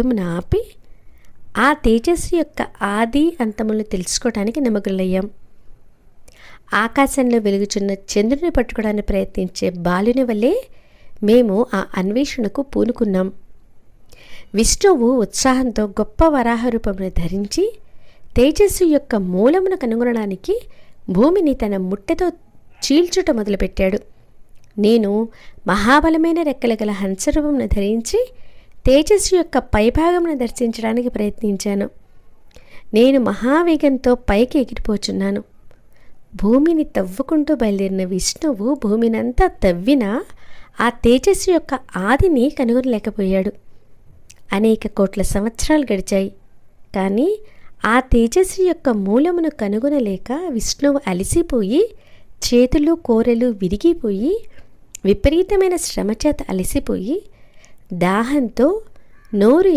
పదమును ఆపి ఆ తేజస్సు యొక్క ఆది అంతములను తెలుసుకోవడానికి నిమగ్నులయ్యాం. ఆకాశంలో వెలుగుచున్న చంద్రుని పట్టుకోవడానికి ప్రయత్నించే బాలుని వల్లే మేము ఆ అన్వేషణకు పూనుకున్నాం. విష్ణువు ఉత్సాహంతో గొప్ప వరాహ రూపమును ధరించి తేజస్సు యొక్క మూలమును కనుగొనడానికి భూమిని తన ముట్టెతో చీల్చుట మొదలుపెట్టాడు. నేను మహాబలమైన రెక్కల గల హంసరూపమును ధరించి తేజస్సు యొక్క పైభాగమును దర్శించడానికి ప్రయత్నించాను. నేను మహావేగంతో పైకి ఎగిరిపోచున్నాను. భూమిని తవ్వుకుంటూ బయలుదేరిన విష్ణువు భూమినంతా తవ్వినా ఆ తేజస్సు యొక్క ఆదిని కనుగొనలేకపోయాడు. అనేక కోట్ల సంవత్సరాలు గడిచాయి. కానీ ఆ తేజస్సు యొక్క మూలమును కనుగొనలేక విష్ణువు అలసిపోయి చేతులు కోరెలు విరిగిపోయి విపరీతమైన శ్రమ చేత అలసిపోయి దాహంతో నోరు